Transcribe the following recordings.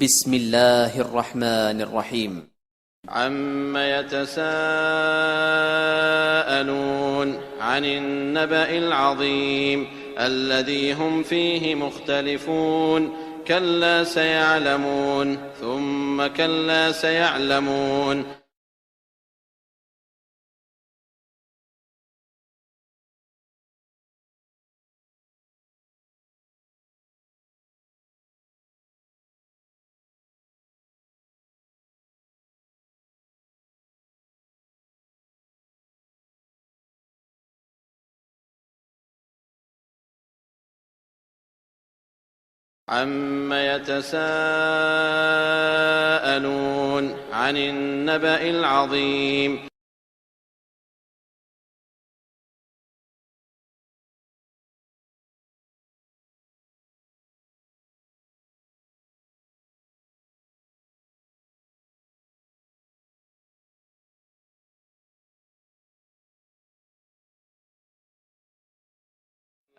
بسم الله الرحمن الرحيم عم يتساءلون عن النبأ العظيم الذي هم فيه مختلفون كلا سيعلمون ثم كلا سيعلمون عم يتساءلون عن النبأ العظيم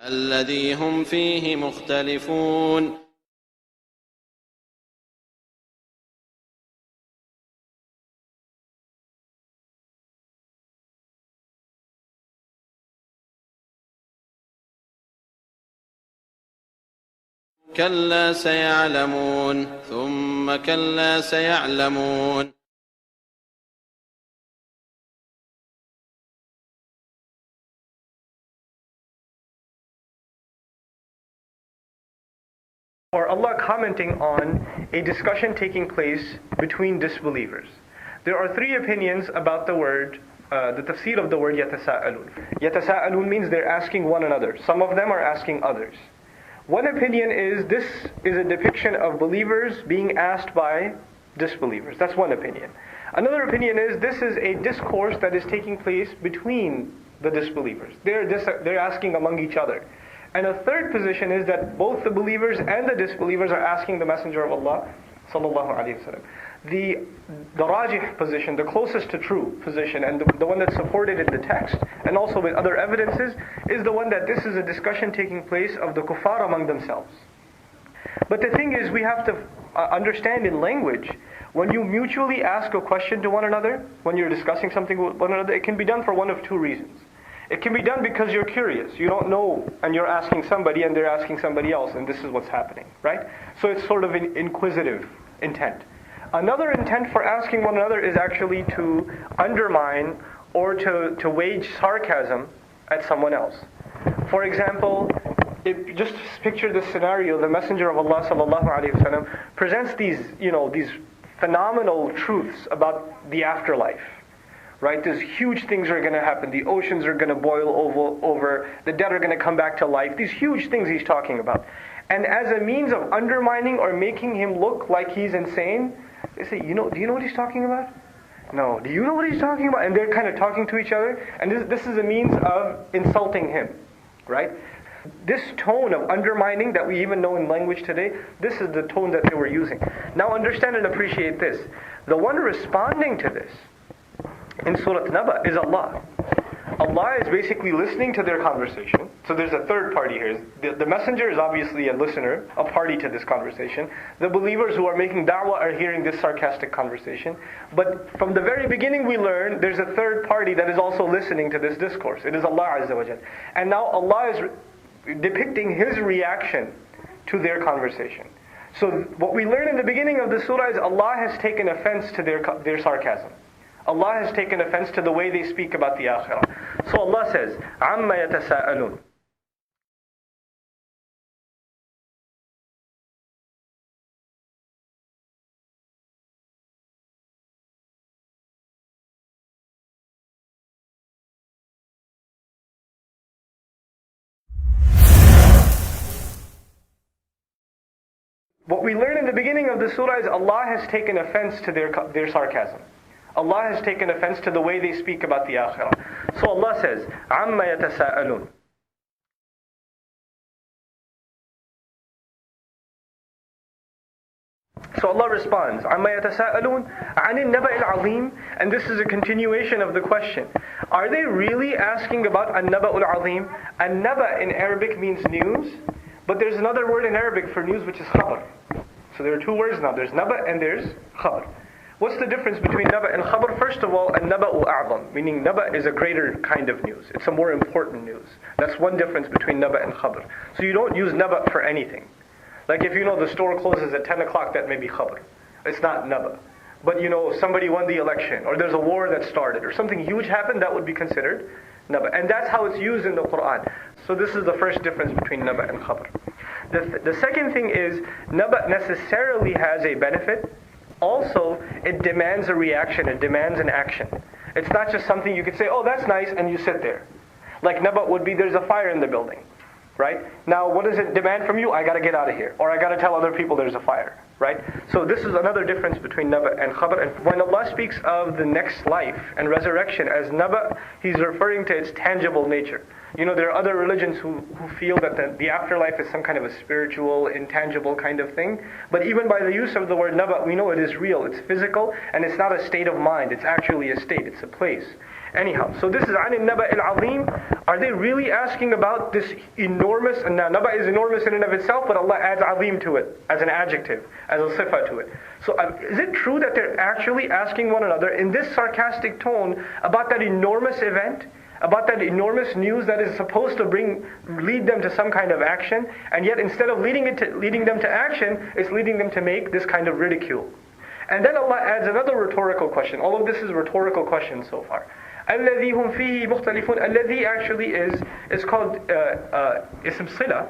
الذي هم فيه مختلفون كلا سيعلمون ثم كلا سيعلمون Or Allah commenting on a discussion taking place between disbelievers. There are three opinions about the word, the tafseer of the word yatasa'alun. Yatasa'alun means they're asking one another. Some of them are asking others. One opinion is this is a depiction of believers being asked by disbelievers. That's one opinion. Another opinion is this is a discourse that is taking place between the disbelievers. They're asking among each other. And a third position is that both the believers and the disbelievers are asking the Messenger of Allah sallallahu alaihi wasallam. The rajih position, the closest to true position, and the one that's supported in the text, and also with other evidences, is the one that this is a discussion taking place of the kuffar among themselves. But the thing is, we have to understand in language, when you mutually ask a question to one another, when you're discussing something with one another, it can be done for one of two reasons. It can be done because you're curious. You don't know, and you're asking somebody, and they're asking somebody else, and this is what's happening, right? So it's sort of an inquisitive intent. Another intent for asking one another is actually to undermine or to wage sarcasm at someone else. For example, just picture this scenario: the Messenger of Allah sallallahu alaihi wasallam presents these phenomenal truths about the afterlife. Right? These huge things are going to happen. The oceans are going to boil over. The dead are going to come back to life. These huge things he's talking about. And as a means of undermining or making him look like he's insane, they say, do you know what he's talking about? No. Do you know what he's talking about? And they're kind of talking to each other. And this is a means of insulting him. Right? This tone of undermining that we even know in language today, this is the tone that they were using. Now understand and appreciate this. The one responding to this in Surah Naba is Allah. Allah is basically listening to their conversation. So there's a third party here. The messenger is obviously a listener, a party to this conversation. The believers who are making da'wah are hearing this sarcastic conversation. But from the very beginning we learn there's a third party that is also listening to this discourse. It is Allah Azza wa Jal. And now Allah is depicting His reaction to their conversation. So what we learn in the beginning of the surah is Allah has taken offense to their sarcasm. Allah has taken offense to the way they speak about the akhirah. So Allah says, amma yatasa'alun. What we learn in the beginning of the surah is Allah has taken offense to their sarcasm. Allah has taken offense to the way they speak about the akhirah. So Allah says, amma yatasa'alun. So Allah responds, amma yatasa'alun anin naba al-azim, and this is a continuation of the question. Are they really asking about an-naba al-azim? An-naba in Arabic means news, but there's another word in Arabic for news which is khabar. So So there are two words now. There's naba and there's khabar. What's the difference between naba and khabar? First of all, an-naba'u a'zam, meaning naba is a greater kind of news. It's a more important news. That's one difference between naba and khabar. So you don't use naba for anything. Like if you know the store closes at 10 o'clock, that may be khabar. It's not naba. But you know, somebody won the election, or there's a war that started, or something huge happened, that would be considered naba. And that's how it's used in the Quran. So this is the first difference between naba and khabar. The second thing is, naba necessarily has a benefit. Also, it demands a reaction, it demands an action. It's not just something you could say, oh, that's nice, and you sit there. Like naba would be, there's a fire in the building, right? Now, what does it demand from you? I got to get out of here, or I got to tell other people there's a fire, right? So this is another difference between naba and khabar. And when Allah speaks of the next life and resurrection as naba, He's referring to its tangible nature. You know, there are other religions who feel that the afterlife is some kind of a spiritual, intangible kind of thing. But even by the use of the word naba, we know it is real, it's physical, and it's not a state of mind, it's actually a state, it's a place. Anyhow, so this is an naba al-azim. Are they really asking about this enormous, and now naba is enormous in and of itself, but Allah adds azim to it, as an adjective, as a sifa to it. So is it true that they're actually asking one another in this sarcastic tone about that enormous event? About that enormous news that is supposed to lead them to some kind of action, and yet instead of leading them to action, it's leading them to make this kind of ridicule. And then Allah adds another rhetorical question. All of this is rhetorical questions so far. الَّذِي هُمْ فِيهِ مُخْتَلِفُونَ. Alladhi actually is called ism sila,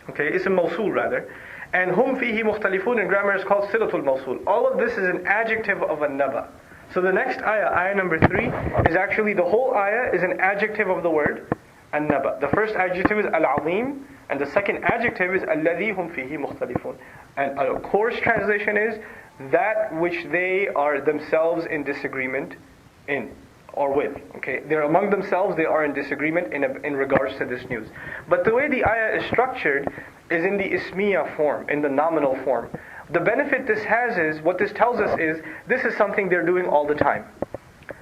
okay, ism mawsul rather, and hum fihi mukhtalifun in grammar is called silatul mawsul. All of this is an adjective of a naba. So the next ayah number 3, is actually the whole ayah is an adjective of the word an-naba. The first adjective is al-azim, and the second adjective is alladhi hum fihi mukhtalifun. And a coarse translation is that which they are themselves in disagreement in or with. Okay, they're among themselves, they are in disagreement in regards to this news. But the way the ayah is structured is in the ismiya form, in the nominal form. The benefit this has is, what this tells us is, this is something they're doing all the time.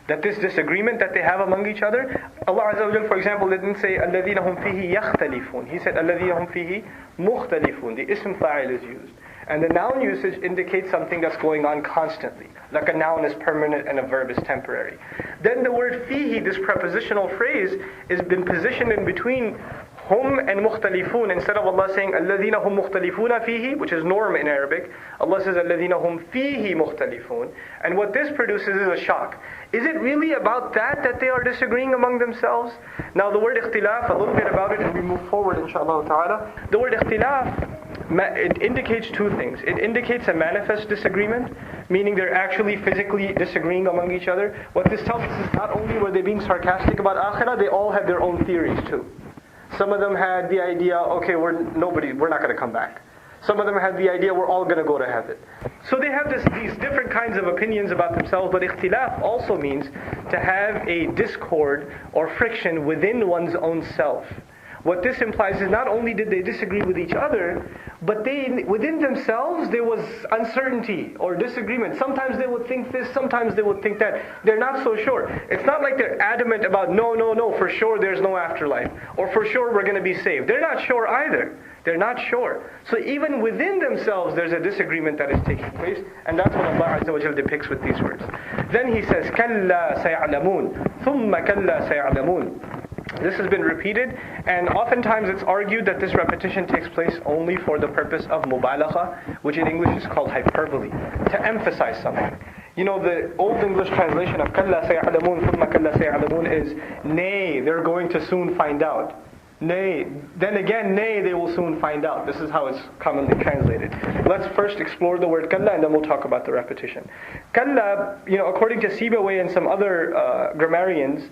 That this disagreement that they have among each other, Allah Azza wa Jal, for example, didn't say الَّذِينَ هُمْ فِيهِ يَخْتَلِفُونَ. He said الَّذِينَ هُمْ فِيهِ مُخْتَلِفُونَ. The ism fa'il is used. And the noun usage indicates something that's going on constantly. Like a noun is permanent and a verb is temporary. Then the word fihi, this prepositional phrase, has been positioned in between hum and mukhtalifun. Instead of Allah saying الَّذِينَ هُمْ مُخْتَلِفُونَ فِيهِ, which is norm in Arabic, Allah says الَّذِينَ هُمْ فِيهِ مُخْتَلِفُونَ. And what this produces is a shock. Is it really about that they are disagreeing among themselves? Now the word ikhtilaf, a little bit about it and we move forward inshallah ta'ala. The word ikhtilaf, it indicates two things. It indicates a manifest disagreement, meaning they're actually physically disagreeing among each other. What this tells us is not only were they being sarcastic about akhirah, they all had their own theories too. Some of them had the idea, okay, we're not going to come back. Some of them had the idea, we're all going to go to heaven. So they have these different kinds of opinions about themselves, but ikhtilaf also means to have a discord or friction within one's own self. What this implies is not only did they disagree with each other, but within themselves there was uncertainty or disagreement. Sometimes they would think this, sometimes they would think that. They're not so sure. It's not like they're adamant about no, for sure there's no afterlife, or for sure we're going to be saved. They're not sure either. They're not sure. So even within themselves there's a disagreement that is taking place, and that's what Allah Azza wa Jalla depicts with these words. Then He says, كَلَّا سَيَعْلَمُونَ ثُمَّ كَلَّا سَيَعْلَمُونَ. This has been repeated, and oftentimes it's argued that this repetition takes place only for the purpose of mubalagha, which in English is called hyperbole, to emphasize something. You know, the Old English translation of كَلَّا سَيَعْلَمُونَ ثُمَّ كَلَّا سَيَعْلَمُونَ is, nay, they're going to soon find out. Nay, then again, nay, they will soon find out. This is how it's commonly translated. Let's first explore the word kalla, and then we'll talk about the repetition. Kalla, according to Sibawayh and some other grammarians,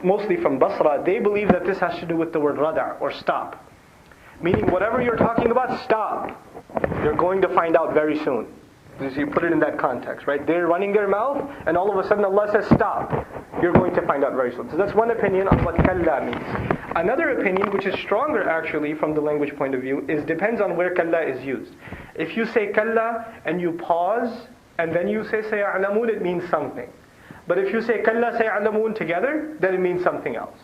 mostly from Basra, they believe that this has to do with the word rada', or stop. Meaning, whatever you're talking about, stop. You're going to find out very soon. So you put it in that context, right? They're running their mouth, and all of a sudden Allah says, stop. You're going to find out very soon. So that's one opinion on what kalla means. Another opinion, which is stronger actually from the language point of view, depends on where kalla is used. If you say kalla and you pause, and then you say saya'lamun, it means something. But if you say kalla saya'lamun together, then it means something else.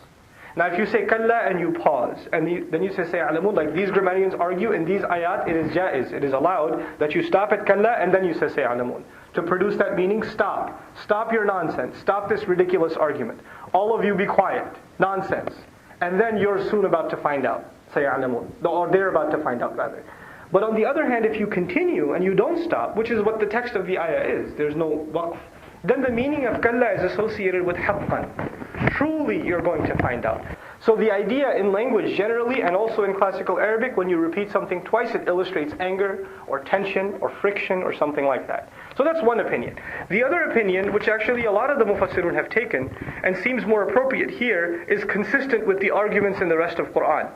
Now if you say kalla and you pause, and then you say sayalamun, like these grammarians argue in these ayat, it is jaiz, it is allowed that you stop at kalla and then you say sayalamun. To produce that meaning, stop. Stop your nonsense. Stop this ridiculous argument. All of you be quiet. Nonsense. And then you're soon about to find out. Sayalamun. Or they're about to find out rather. But on the other hand, if you continue and you don't stop, which is what the text of the ayah is, there's no waqf, then the meaning of kalla is associated with haqqan. Truly you're going to find out. So the idea in language generally, and also in classical Arabic, when you repeat something twice, it illustrates anger or tension or friction or something like that. So that's one opinion. The other opinion, which actually a lot of the mufassirun have taken, and seems more appropriate here, is consistent with the arguments in the rest of Quran.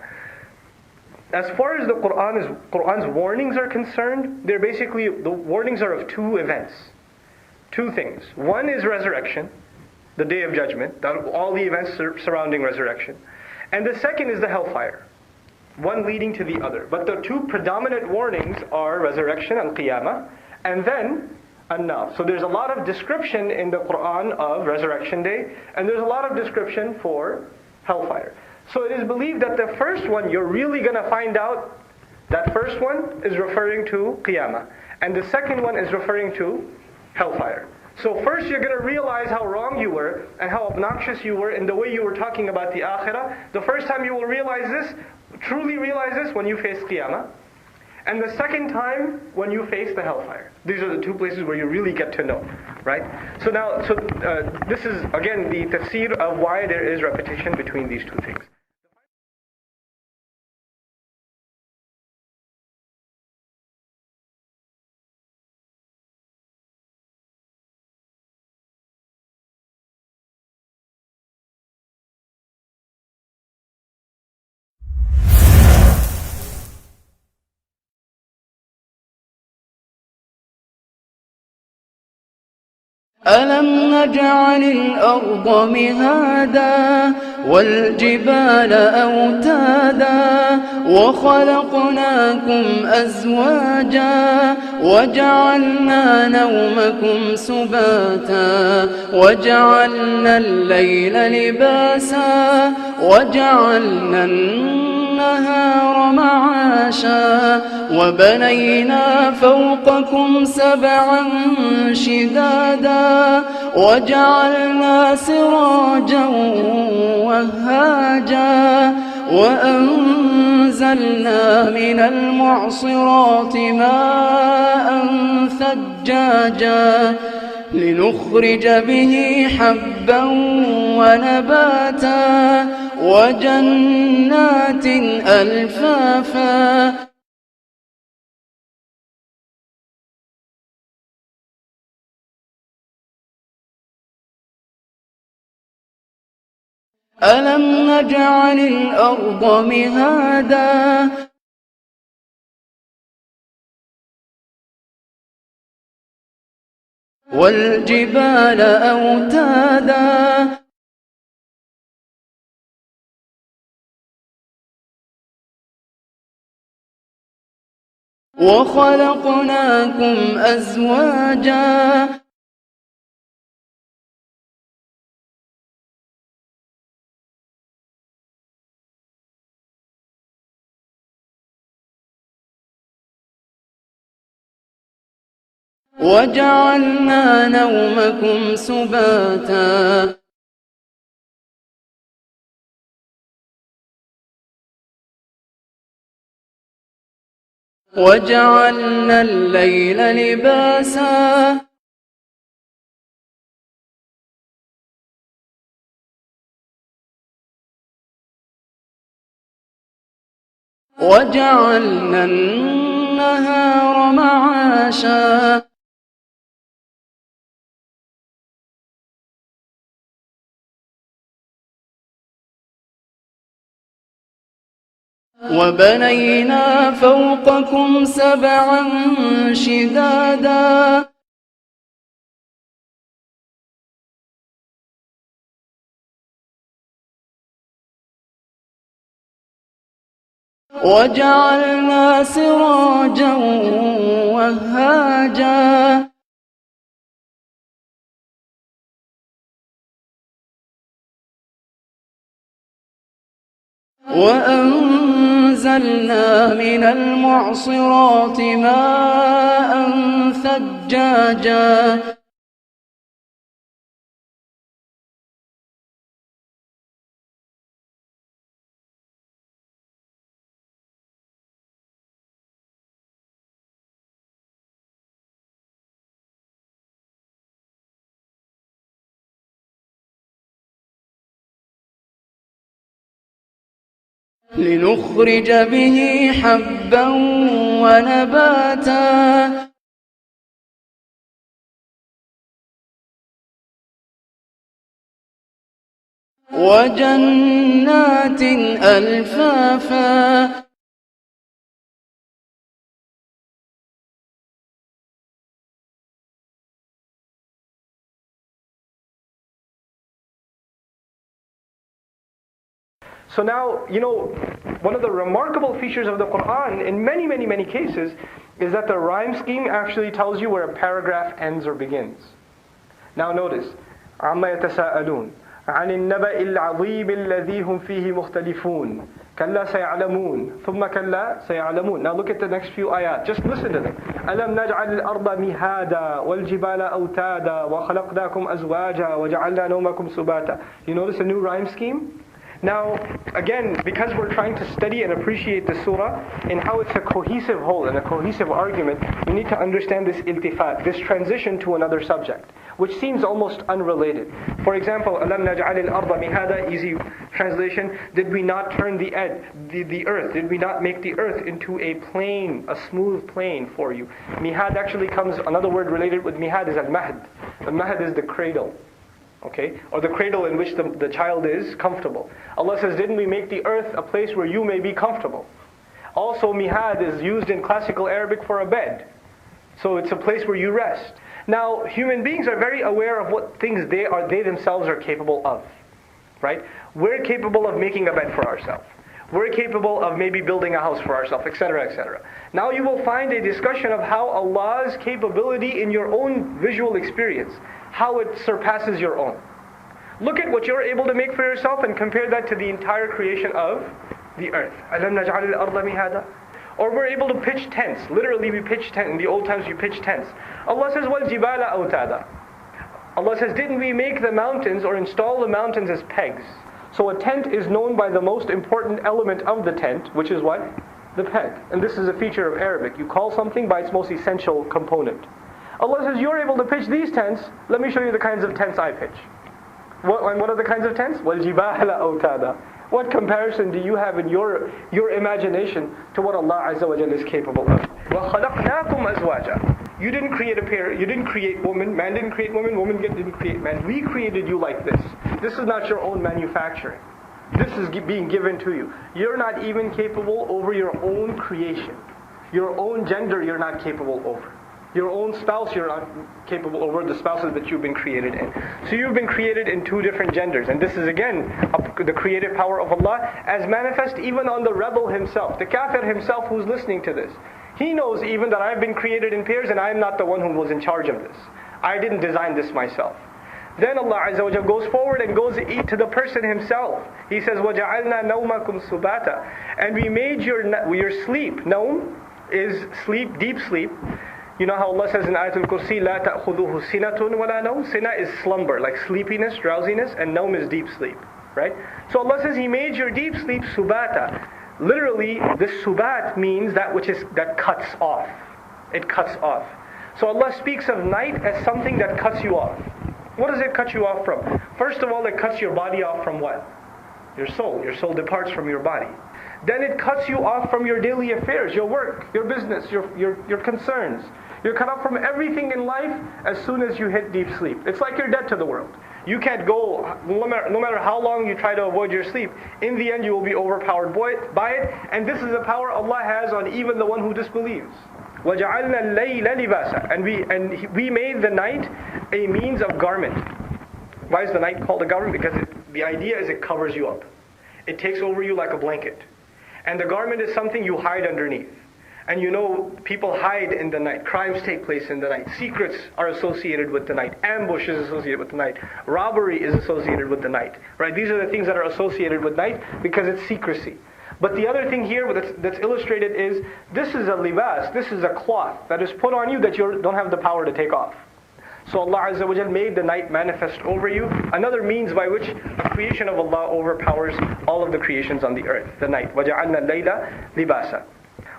As far as the Quran's warnings are concerned, they're basically, the warnings are of two events. Two things. One is resurrection, the day of judgment, all the events surrounding resurrection. And the second is the hellfire, one leading to the other. But the two predominant warnings are resurrection and qiyamah, and then an-nar. So there's a lot of description in the Quran of resurrection day, and there's a lot of description for hellfire. So it is believed that the first one, you're really going to find out, that first one is referring to qiyamah, and the second one is referring to hellfire. So first you're going to realize how wrong you were and how obnoxious you were in the way you were talking about the akhirah. The first time you will realize this, truly realize this, when you face qiyamah. And the second time, when you face the hellfire. These are the two places where you really get to know, right? So now, this is again the tafsir of why there is repetition between these two things. ألم نجعل الأرض مهادا والجبال أوتادا وخلقناكم أزواجا وجعلنا نومكم سباتا وجعلنا الليل لباسا وجعلنا النهار معاشا وبنينا فوقكم سبعا شدادا وجعلنا سراجا وهاجا وأنزلنا من المعصرات ماء ثجاجا لنخرج به حبا ونباتا وجنات ألفافا ألم نجعل الأرض مهادا والجبال أوتادا وخلقناكم أزواجا وجعلنا نومكم سباتا وجعلنا الليل لباسا وجعلنا النهار معاشا وبنينا فوقكم سبعا شدادا وجعلنا سراجا وهاجا وأنزلنا من المعصرات ماء ثجاجا لنخرج به حبا ونباتا وجنات ألفافا So now, one of the remarkable features of the Quran in many, many, many cases is that the rhyme scheme actually tells you where a paragraph ends or begins. Now notice, amma yatasa'alun عن النبأ العظيم الذي هم فيه مختلفون كلا سيعلمون ثم كلا سيعلمون. Now look at the next few ayat. Just listen to them. ألم نجعل الأرض مهادا والجبال أوتادا وخلقناكم أزواجا وجعلنا نومكم سباتا. You notice a new rhyme scheme? Now, again, because we're trying to study and appreciate the surah and how it's a cohesive whole and a cohesive argument, we need to understand this iltifat, this transition to another subject, which seems almost unrelated. For example, أَلَمْ نَجْعَلِ الْأَرْضَ مِهَادًا, easy translation, did we not turn the earth, did we not make the earth into a plain, a smooth plain for you? Mihad actually comes, another word related with mihad is al-mahd. Al-mahd is the cradle. Okay, or the cradle in which the child is comfortable. Allah says, didn't we make the earth a place where you may be comfortable? Also, mihad is used in classical Arabic for a bed. So it's a place where you rest. Now, human beings are very aware of what things they themselves are capable of. Right? We're capable of making a bed for ourselves. We're capable of maybe building a house for ourselves, etc., etc. Now you will find a discussion of how Allah's capability in your own visual experience, how it surpasses your own. Look at what you're able to make for yourself and compare that to the entire creation of the earth. أَلَمْ نَجْعَلِ الْأَرْضَ مِهَادًا. Or we're able to pitch tents. Literally we pitch tents. In the old times you pitch tents. Allah says, وَالْجِبَالَ أَوْتَادًا. Allah says, didn't we make the mountains or install the mountains as pegs? So a tent is known by the most important element of the tent, which is what? The peg. And this is a feature of Arabic. You call something by its most essential component. Allah says, you're able to pitch these tents. Let me show you the kinds of tents I pitch. What are the kinds of tents? وَالْجِبَالَ أَوْتَادًا. What comparison do you have in your imagination to what Allah Azza wa Jalla is capable of? وَخَلَقْنَاكُمْ أَزْوَاجًا. You didn't create a pair, you didn't create woman, man didn't create woman, woman didn't create man. We created you like this. This is not your own manufacturing. This is being given to you. You're not even capable over your own creation. Your own gender you're not capable over. Your own spouse you're not capable over, the spouses that you've been created in. So you've been created in two different genders. And this is again the creative power of Allah as manifest even on the rebel himself. The kafir himself who's listening to this. He knows even that I've been created in pairs and I'm not the one who was in charge of this. I didn't design this myself. Then Allah Azza wa Jalla goes forward and goes to the person himself. He says, وَجَعَلْنَا نَوْمَكُمْ سُبَاتًا. And we made your sleep. Naum is sleep, deep sleep. You know how Allah says in Ayatul Kursi, لَا تَأْخُذُهُ سِنَةٌ وَلَا نَوْمٌ. Sina is slumber, like sleepiness, drowsiness, and naum is deep sleep. Right? So Allah says He made your deep sleep subata. Literally, this subat means that cuts off. It cuts off. So Allah speaks of night as something that cuts you off. What does it cut you off from? First of all, it cuts your body off from what? Your soul. Your soul departs from your body. Then it cuts you off from your daily affairs, your work, your business, your concerns. You're cut off from everything in life as soon as you hit deep sleep. It's like you're dead to the world. You can't go, no matter how long you try to avoid your sleep, in the end you will be overpowered by it. And this is the power Allah has on even the one who disbelieves. وَجَعَلْنَا اللَّيْلَ لِبَاسًا. And we made the night a means of garment. Why is the night called a garment? Because the idea is it covers you up. It takes over you like a blanket. And the garment is something you hide underneath. And you know, people hide in the night. Crimes take place in the night. Secrets are associated with the night. Ambush is associated with the night. Robbery is associated with the night. Right? These are the things that are associated with night because it's secrecy. But the other thing here that's illustrated is, this is a libas, this is a cloth that is put on you that you don't have the power to take off. So Allah Azza wa Jal made the night manifest over you. Another means by which a creation of Allah overpowers all of the creations on the earth, the night. وَجَعَلْنَا اللَّيْلَ لِبَاسًا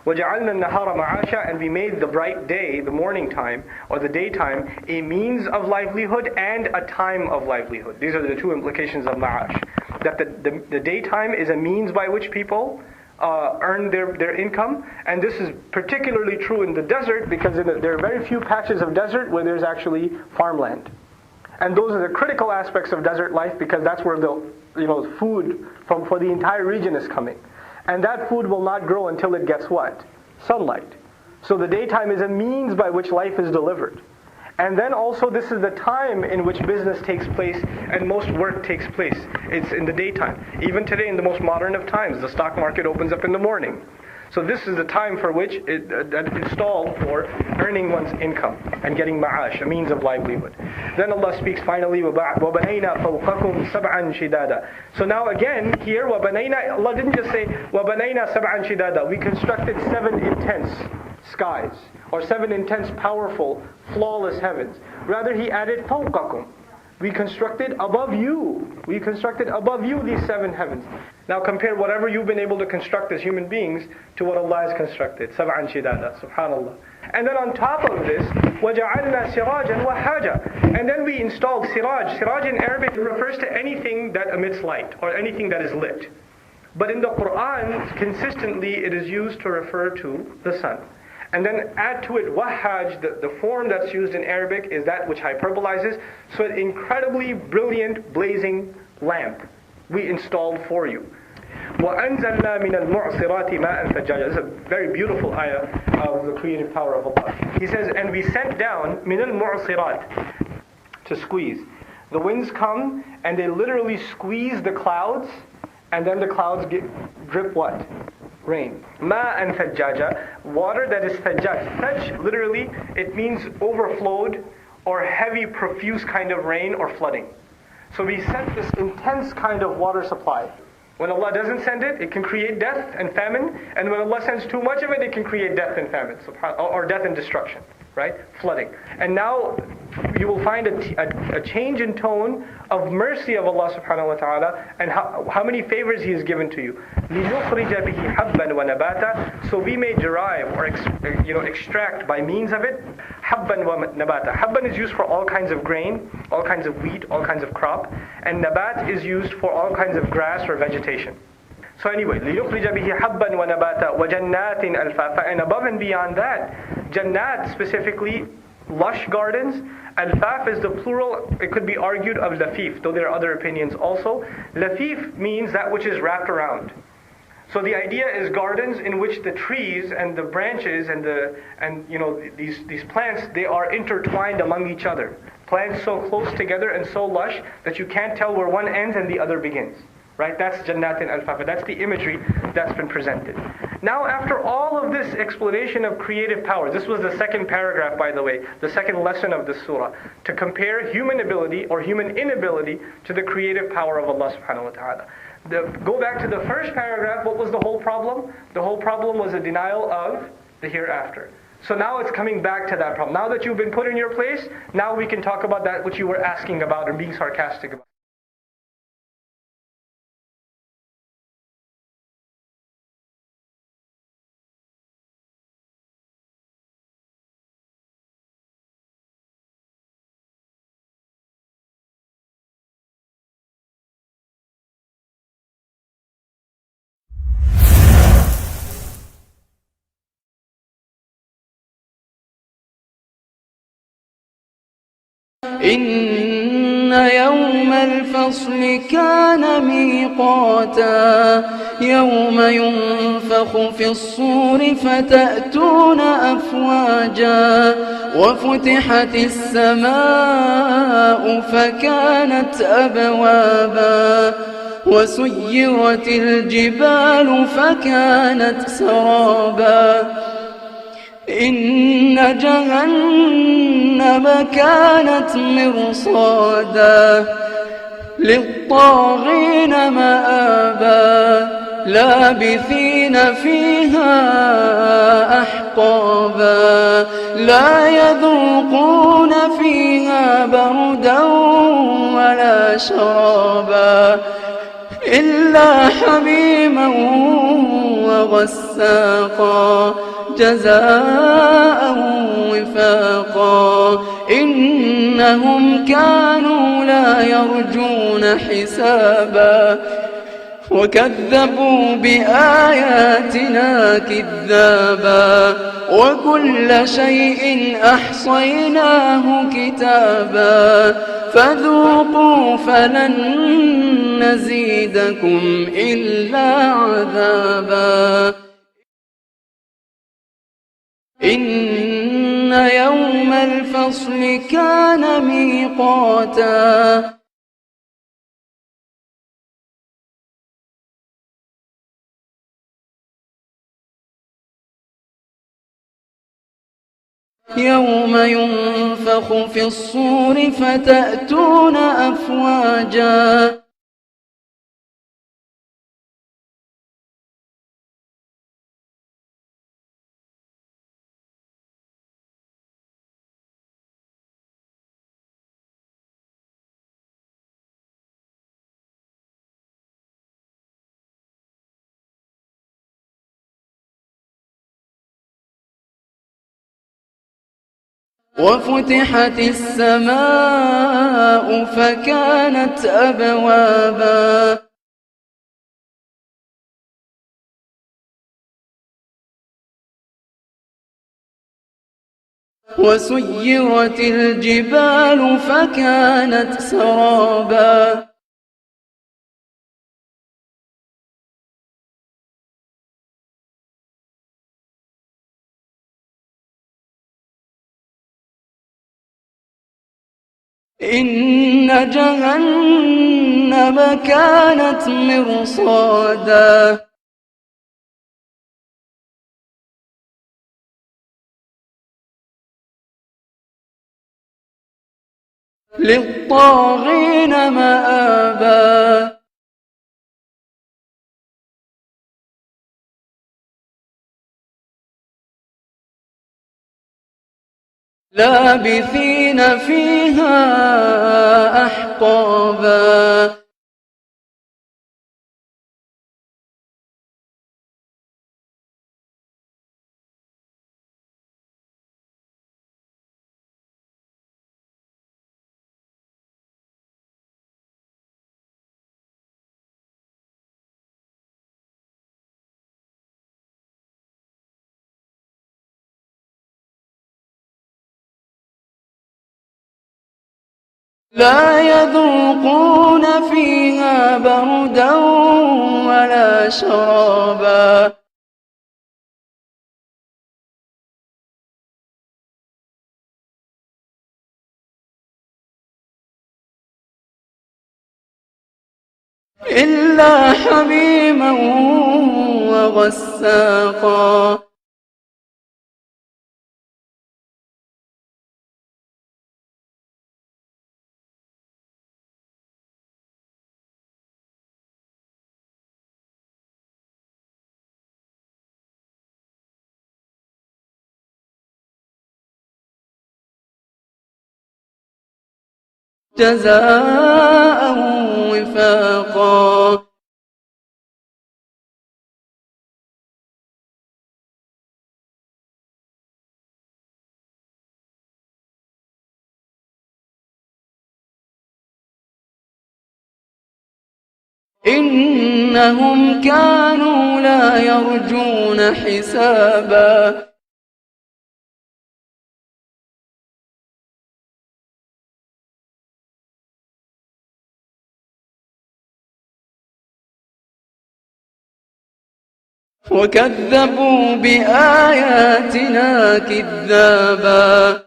وَجَعَلْنَا النَّهَارَ مَعَاشًا. And we made the bright day, the morning time, or the daytime, a means of livelihood and a time of livelihood. These are the two implications of ma'ash. That the daytime is a means by which people earn their income, and this is particularly true in the desert because there are very few patches of desert where there's actually farmland. And those are the critical aspects of desert life because that's where the food for the entire region is coming. And that food will not grow until it gets what? Sunlight. So the daytime is a means by which life is delivered. And then also this is the time in which business takes place and most work takes place. It's in the daytime. Even today in the most modern of times, the stock market opens up in the morning. So this is the time for which it's installed for earning one's income and getting ma'ash, a means of livelihood. Then Allah speaks finally, وَبَنَيْنَا فَوْقَكُمْ سَبْعًا شِدَادًا. So now again, here, وَبَنَيْنَا, Allah didn't just say, وَبَنَيْنَا سَبْعًا شِدَادًا. We constructed 7 intense skies, or 7 intense, powerful, flawless heavens. Rather, He added فَوْقَكُمْ. We constructed above you. We constructed above you these 7 heavens. Now compare whatever you've been able to construct as human beings to what Allah has constructed. سَبْعًا شِدَادًا. Subhanallah. And then on top of this, وَجَعَلْنَا سِرَاجًا وَحَاجًا. And then we installed siraj. Siraj in Arabic refers to anything that emits light, or anything that is lit. But in the Quran, consistently it is used to refer to the sun. And then add to it wahaj, the form that's used in Arabic is that which hyperbolizes. So an incredibly brilliant, blazing lamp we installed for you. وَأَنزَلْنَا مِنَ الْمُعْصِرَاتِ مَاءً ثَجَّاجًا. This is a very beautiful ayah of the creative power of Allah. He says, and we sent down مِنَ الْمُعْصِرَاتِ, to squeeze. The winds come and they literally squeeze the clouds, and then the clouds drip what? Rain. Ma'an thajjaja, water that is thajjaj. Thajj, literally, it means overflowed or heavy, profuse kind of rain or flooding. So we sent this intense kind of water supply. When Allah doesn't send it, it can create death and famine. And when Allah sends too much of it, it can create death and famine, or death and destruction. Right? Flooding. And now you will find a change in tone of mercy of Allah subhanahu wa ta'ala, and how many favors He has given to you. لِنُخْرِجَ بِهِ حَبًّا وَنَبَاتًا. So we may derive or extract by means of it حَبًّا وَنَبَاتًا. Habban is used for all kinds of grain, all kinds of wheat, all kinds of crop, and nabat is used for all kinds of grass or vegetation. So anyway, لِيُخْرِجَ بِهِ حَبًّا وَنَبَاتًا وَجَنَّاتٍ أَلْفَافًا. And above and beyond that, Jannat specifically, lush gardens. Alfaf is the plural, it could be argued, of lafif, though there are other opinions also. Lafif means that which is wrapped around. So the idea is gardens in which the trees and the branches and these plants, they are intertwined among each other. Plants so close together and so lush that you can't tell where one ends and the other begins. Right? That's Jannatin al-Fafa. That's the imagery that's been presented. Now, after all of this explanation of creative power, this was the second paragraph, by the way, the second lesson of this surah, to compare human ability or human inability to the creative power of Allah subhanahu wa ta'ala. Go back to the first paragraph. What was the whole problem? The whole problem was a denial of the hereafter. So now it's coming back to that problem. Now that you've been put in your place, now we can talk about that which you were asking about or being sarcastic about. إن يوم الفصل كان ميقاتا يوم ينفخ في الصور فتأتون أفواجا وفتحت السماء فكانت أبوابا وسيرت الجبال فكانت سرابا إن جهنم كانت مرصادا للطاغين مآبا لابثين فيها أحقابا لا يذوقون فيها بردا ولا شرابا إلا حميما وغساقا جزاء وفاقا إنهم كانوا لا يرجون حسابا وكذبوا بآياتنا كذابا وكل شيء أحصيناه كتابا فذوقوا فلن نزيدكم إلا عذابا إن يوم الفصل كان ميقاتا يوم ينفخ في الصور فتأتون أفواجا وفتحت السماء فكانت أبوابا وسيرت الجبال فكانت سرابا إن جهنم كانت مرصادا للطاغين مآبا لابثين فيها أحقابا لا يذوقون فيها بردا ولا شرابا إلا حميما وغساقا جزاء وفاقا إنهم كانوا لا يرجون حسابا وكذبوا بآياتنا كذابا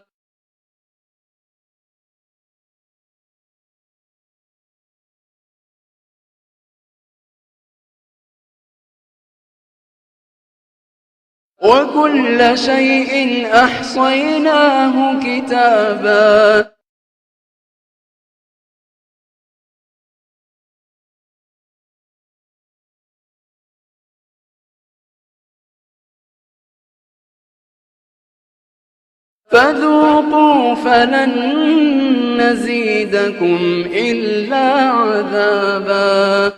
وكل شيء أحصيناه كتابا فذوقوا فلن نزيدكم إلا عذابا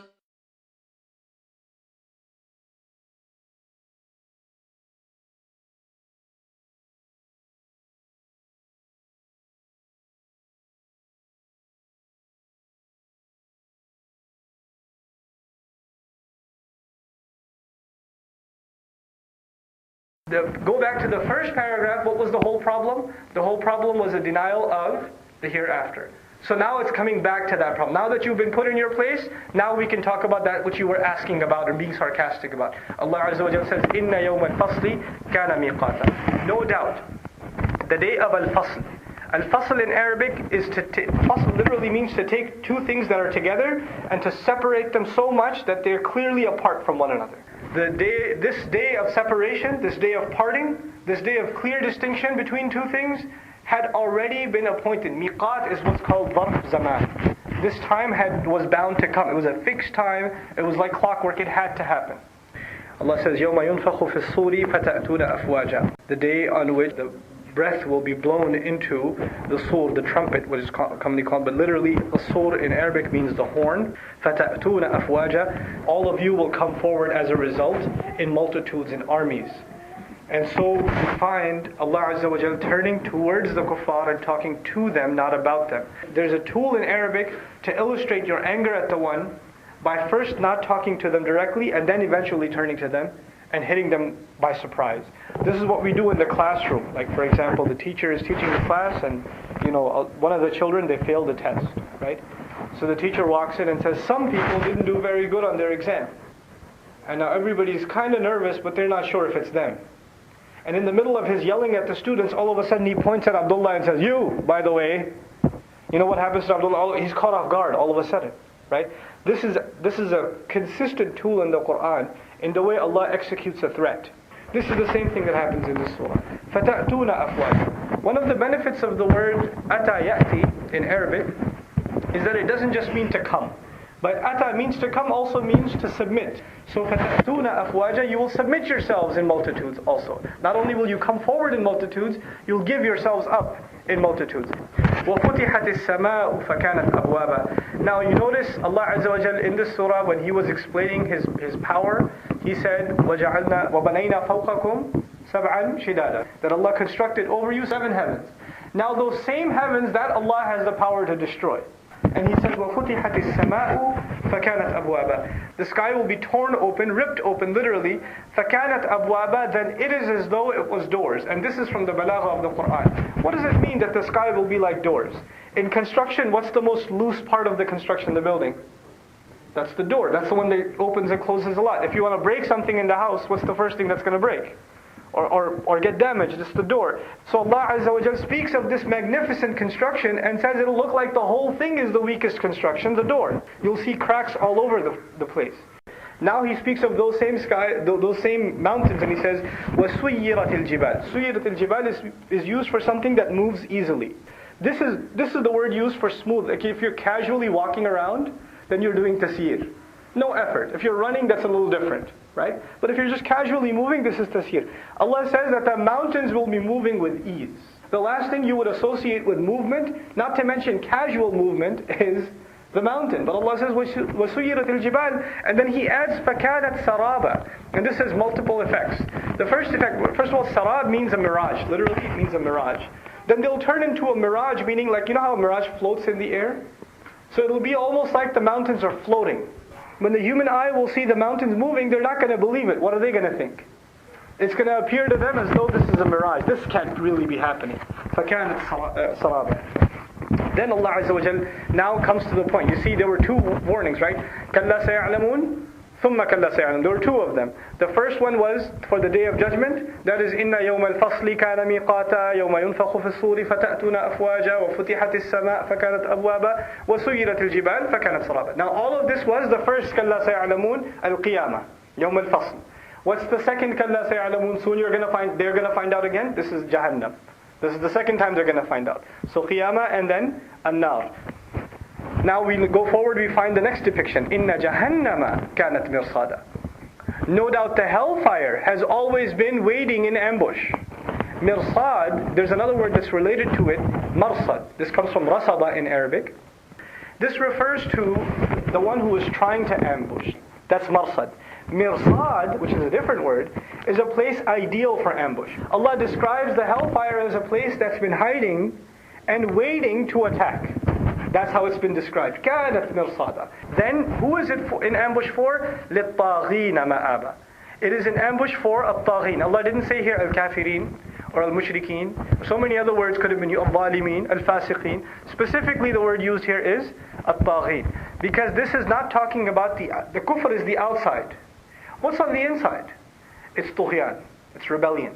Go back to the first paragraph. What was the whole problem? The whole problem was a denial of the hereafter. So now it's coming back to that problem. Now that you've been put in your place, now we can talk about that which you were asking about and being sarcastic about. Allah Azza wa Jalla says, "Inna yawm al-fasli kana miqata." No doubt, the day of al-fasl. Al-fasl in Arabic is fasl literally means to take two things that are together and to separate them so much that they're clearly apart from one another. This day of separation, this day of parting, this day of clear distinction between two things had already been appointed. Miqat is what's called zarf zaman. This time was bound to come. It was a fixed time. It was like clockwork. It had to happen. Allah says, يَوْمَ يُنْفَخُ فِي الصُّورِ فَتَأْتُونَ أَفْوَاجًا. The day on which the breath will be blown into the sur, the trumpet, what is commonly called, but literally the sur in Arabic means the horn. فَتَأْتُونَ أَفْوَاجًا. All of you will come forward as a result in multitudes, in armies. And so we find Allah Azza wa Jal turning towards the kuffar and talking to them, not about them. There's a tool in Arabic to illustrate your anger at the one by first not talking to them directly and then eventually turning to them and hitting them by surprise. This is what we do in the classroom. Like, for example, the teacher is teaching the class and, one of the children, they failed the test, right? So the teacher walks in and says, some people didn't do very good on their exam. And now everybody's kind of nervous, but they're not sure if it's them. And in the middle of his yelling at the students, all of a sudden he points at Abdullah and says, "You, by the way." You know what happens to Abdullah? He's caught off guard all of a sudden, right? This is a consistent tool in the Quran in the way Allah executes a threat. This is the same thing that happens in this surah. فَتَأْتُونَ أَفْوَاجًا. One of the benefits of the word ata ya'ti in Arabic is that it doesn't just mean to come. But ata means to come also means to submit. So فَتَأْتُونَ أَفْوَاجًا, you will submit yourselves in multitudes also. Not only will you come forward in multitudes, you'll give yourselves up in multitudes. وَفُتِحَتِ السَّمَاءُ فَكَانَتْ أَبْوَابًا. Now you notice Allah Azza wa Jal in this surah, when He was explaining His power, He said, وَجَعَلْنَا وَبَنَيْنَا فَوْقَكُمْ سَبْعًا شِدَادًا, that Allah constructed over you 7 heavens. Now those same heavens that Allah has the power to destroy. And He said, وَفُتِحَتِ السَّمَاءُ فَكَانَتْ أَبْوَابًا. The sky will be torn open, ripped open literally. فَكَانَتْ أَبْوَابًا, then it is as though it was doors. And this is from the balagha of the Quran. What does it mean that the sky will be like doors? In construction, what's the most loose part of the construction, the building? That's the door. That's the one that opens and closes a lot. If you want to break something in the house, what's the first thing that's going to break? Or get damaged, it's the door. So Allah Azza wa Jal speaks of this magnificent construction and says it'll look like the whole thing is the weakest construction, the door. You'll see cracks all over the place. Now He speaks of those same mountains, and He says, وَسُيِّرَتِ الْجِبَالِ. سُيِّرَتِ الْجِبَالِ is used for something that moves easily. This is the word used for smooth. Like if you're casually walking around, then you're doing tasir. No effort. If you're running, that's a little different, right? But if you're just casually moving, this is tasir. Allah says that the mountains will be moving with ease. The last thing you would associate with movement, not to mention casual movement, is the mountain. But Allah says, وَسُيِّرَتِ الْجِبَالِ, and then He adds فَكَانَتْ سَرَابًا. And this has multiple effects. The first effect, first of all, sarab means a mirage. Literally, it means a mirage. Then they'll turn into a mirage, meaning like, you know how a mirage floats in the air? So it'll be almost like the mountains are floating. When the human eye will see the mountains moving, they're not going to believe it. What are they going to think? It's going to appear to them as though this is a mirage. This can't really be happening. فَكَانَتْ سَرَابًا. Then Allah Azza wa Jal now comes to the point. You see, there were 2 warnings, right? كَلَّا سَيَعْلَمُونَ ثُمَّ كَلَّا سَيَعْلَمُونَ. There were 2 of them. The first one was for the day of judgment. That is, إِنَّ يَوْمَ الْفَصْلِ كَانَ مِيقَاتًا يَوْمَ يُنْفَخُ فِي الصُّورِ فَتَأْتُونَ أَفْوَاجًا وَفُتِحَتِ السَّمَاءُ فَكَانَتْ أَبْوَابًا وَسُيِّرَتِ الْجِبَالُ فَكَانَتْ سَرَابًا. Now all of this was the first كَلَّا سَيَعْلَمُونَ الْقِيَامَةِ يَوْمَ الْفَصْلِ. What's the second كَلَّا سَيَعْلَمُونَ? Soon they're going to find out again. This is Jahannam. This is the second time they're going to find out. So Qiyamah and then An-Nar. Now we go forward, we find the next depiction. إِنَّ جَهَنَّمَ كَانَتْ مِرْصَادًا. No doubt the hellfire has always been waiting in ambush. Mirsad, there's another word that's related to it, marsad. This comes from rasada in Arabic. This refers to the one who is trying to ambush. That's marsad. Mirsad, which is a different word, is a place ideal for ambush. Allah describes the hellfire as a place that's been hiding and waiting to attack. That's how it's been described. كَانَتْ مِرْصَادًا. Then, who is it in ambush for? لِلطَّاغِينَ مَآبًا. It is in ambush for al-taghin. Allah didn't say here al-kafirin or al-mushrikeen. So many other words could have been al-zalimin, al-fasiqeen. Specifically the word used here is al-taghin. Because this is not talking about the kufr is the outside. What's on the inside? It's tughyan. It's rebellion.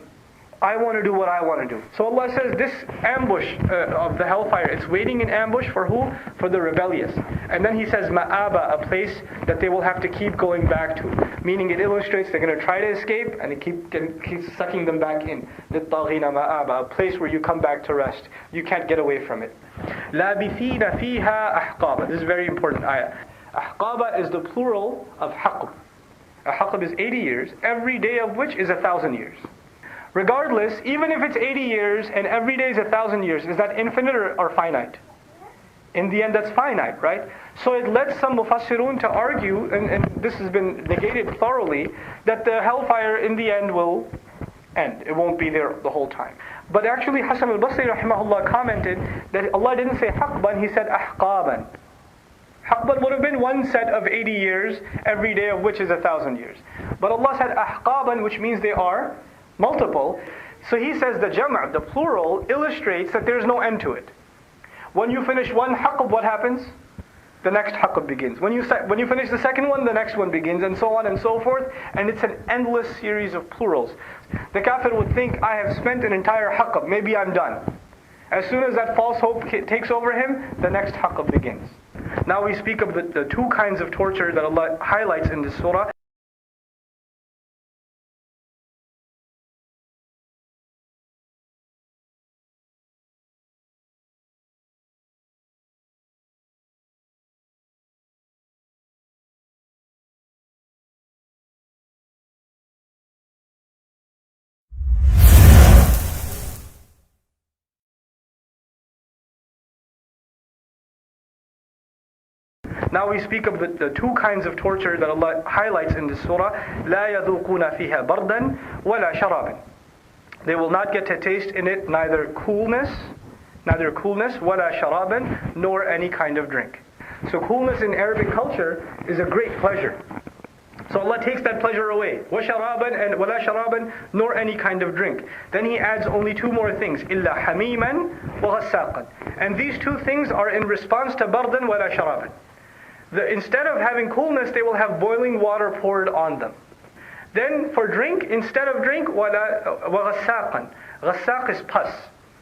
I want to do what I want to do. So Allah says this ambush of the hellfire, it's waiting in ambush for who? For the rebellious. And then He says ma'aba, a place that they will have to keep going back to. Meaning it illustrates they're going to try to escape and it keeps sucking them back in. لِلطَّاغِينَ مَآبًا, a place where you come back to rest. You can't get away from it. لَابِثِينَ فِيهَا أَحْقَابًا. This is a very important ayah. Ahqaba is the plural of haqb. A haqb is 80 years, every day of which is 1,000 years. Regardless, even if it's 80 years and every day is 1,000 years, is that infinite or finite? In the end, that's finite, right? So it led some mufassirun to argue, and this has been negated thoroughly, that the hellfire in the end will end. It won't be there the whole time. But actually, Hasan al-Basri rahimahullah commented that Allah didn't say haqban, He said ahqaban. Haqban would have been one set of 80 years, every day of which is 1,000 years. But Allah said ahqaban, which means they are multiple. So He says the jama', the plural, illustrates that there's no end to it. When you finish one haqb, what happens? The next haqb begins. When you finish the second one, the next one begins, and so on and so forth. And it's an endless series of plurals. The kafir would think, I have spent an entire haqb, maybe I'm done. As soon as that false hope takes over him, the next haqb begins. Now we speak of the two kinds of torture that Allah highlights in this surah. Now we speak of the two kinds of torture that Allah highlights in this surah. لا يذوقون فيها بردا ولا شرابا. They will not get to taste in it neither coolness ولا شرابا, nor any kind of drink. So coolness in Arabic culture is a great pleasure. So Allah takes that pleasure away. وَشَرَابًا and وَلَا شَرَابًا, nor any kind of drink. Then He adds only two more things. إِلَّا حَمِيمًا وَغَسَّاقًا. And these two things are in response to بَرْدًا وَلَا شَرَابًا. Instead of having coolness, they will have boiling water poured on them. Then for drink, instead of drink, وَغَسَّاقًا. Ghassaq is pus,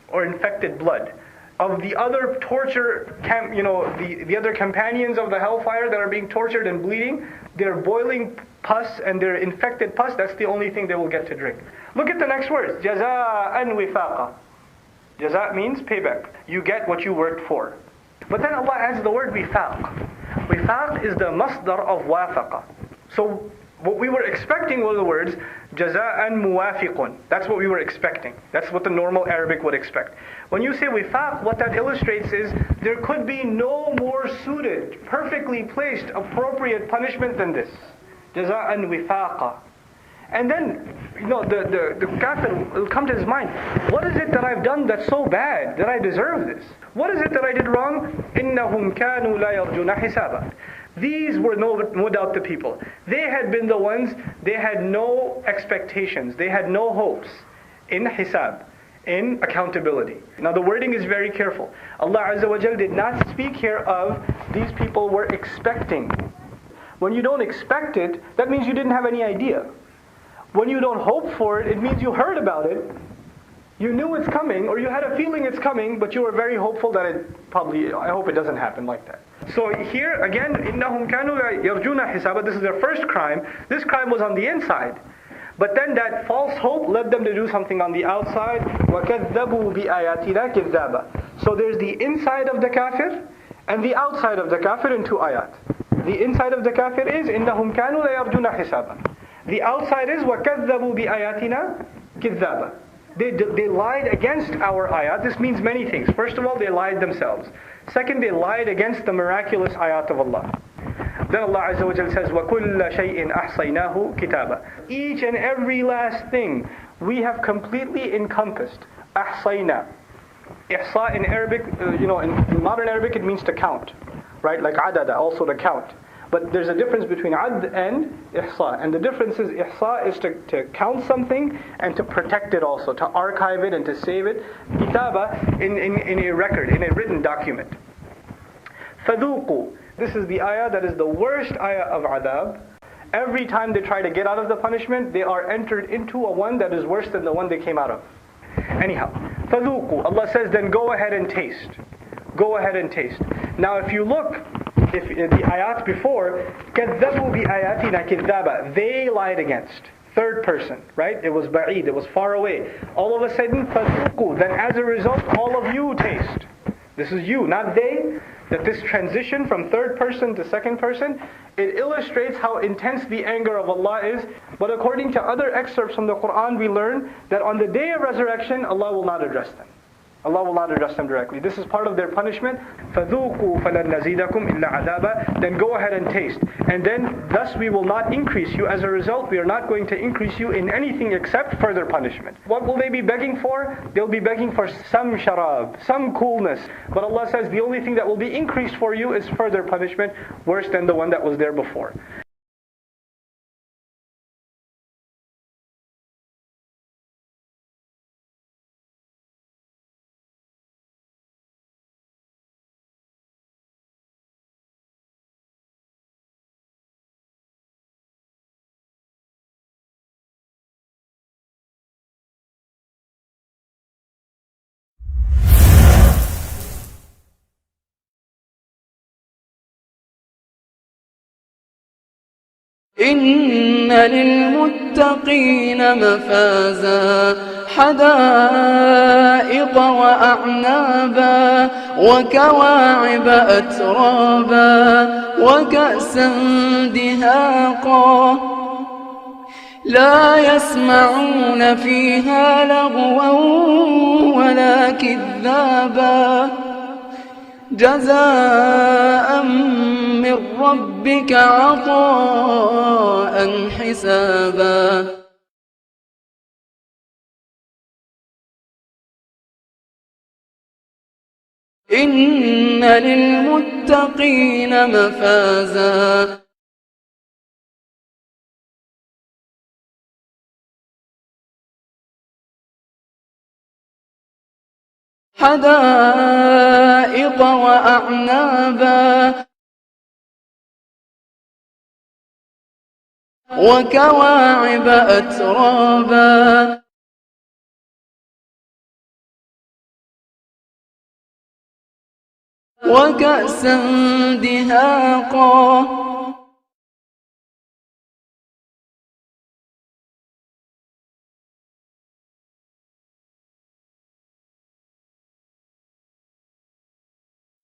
or infected blood. Of the other torture, the other companions of the hellfire that are being tortured and bleeding, they're boiling pus and they're infected pus. That's the only thing they will get to drink. Look at the next words. جَزَاءً وِفَاقًا. Jaza means payback. You get what you worked for. But then Allah adds the word wifaq. Wifaq is the masdar of wafaqa. So what we were expecting were the words jaza'an muwafiqun. That's what we were expecting. That's what the normal Arabic would expect. When you say wifaq, what that illustrates is there could be no more suited, perfectly placed, appropriate punishment than this. Jaza'an wifaqa. And then, the kafir will come to his mind. What is it that I've done that's so bad that I deserve this? What is it that I did wrong? إِنَّهُمْ كَانُوا لَا يَرْجُونَ حِسَابًا. These were no doubt the people. They had been the ones, they had no expectations, they had no hopes in hisab, in accountability. Now the wording is very careful. Allah Azza wa Jal did not speak here of these people were expecting. When you don't expect it, that means you didn't have any idea. When you don't hope for it, it means you heard about it, you knew it's coming, or you had a feeling it's coming, but you were very hopeful that I hope it doesn't happen like that. So here again, إِنَّهُمْ كَانُوا يَرْجُونَ حِسَابًا. This is their first crime. This crime was on the inside. But then that false hope led them to do something on the outside. وَكَذَّبُوا بِآيَاتِنَا كِذَّابًا. So there's the inside of the kafir and the outside of the kafir in two ayat. The inside of the kafir is إِنَّهُمْ كَانُوا لَيَرْجُونَ حِسَابًا. The outside is وَكَذَّبُوا بِآيَاتِنَا كِذَّابًا. They lied against our ayat. This means many things. First of all, they lied themselves. Second, they lied against the miraculous ayat of Allah. Then Allah Azza wa Jalla says, وَكُلَّ شَيْءٍ أَحْصَيْنَاهُ كِتَابًا. Each and every last thing we have completely encompassed. أَحْصَيْنَا. Ihsa in Arabic, in modern Arabic it means to count. Right? Like adada, also to count. But there's a difference between ad and ihsa. And the difference is ihsa is to count something and to protect it also, to archive it and to save it. Kitaba in a record, in a written document. فَذُوقُوا. This is the ayah that is the worst ayah of adab. Every time they try to get out of the punishment, they are entered into a one that is worse than the one they came out of. Anyhow, فَذُوقُوا. Allah says, then go ahead and taste. Go ahead and taste. Now if you look, if the ayat before, كَذَّبُوا بِآيَاتِنَا كِذَّابًا. They lied against. Third person, right? It was ba'id, it was far away. All of a sudden, فَذُوقُوا. Then as a result, all of you taste. This is you, not they. That this transition from third person to second person, it illustrates how intense the anger of Allah is. But according to other excerpts from the Quran, we learn that on the day of resurrection, Allah will not address them. Allah will not address them directly. This is part of their punishment. فَذُوقُوا فَلَنْ نَزِيدَكُمْ إِلَّا عَذَابًا. Then go ahead and taste. And then thus we will not increase you. As a result, we are not going to increase you in anything except further punishment. What will they be begging for? They'll be begging for some sharab, some coolness. But Allah says the only thing that will be increased for you is further punishment, worse than the one that was there before. إن للمتقين مفازا حدائق وأعنابا وكواعب أترابا وكأسا دهاقا لا يسمعون فيها لغوا ولا كذابا جزاء من ربك عطاء حسابا إن للمتقين مفازا حدائق وأعنابا وكواعب أترابا وكأسا دهاقا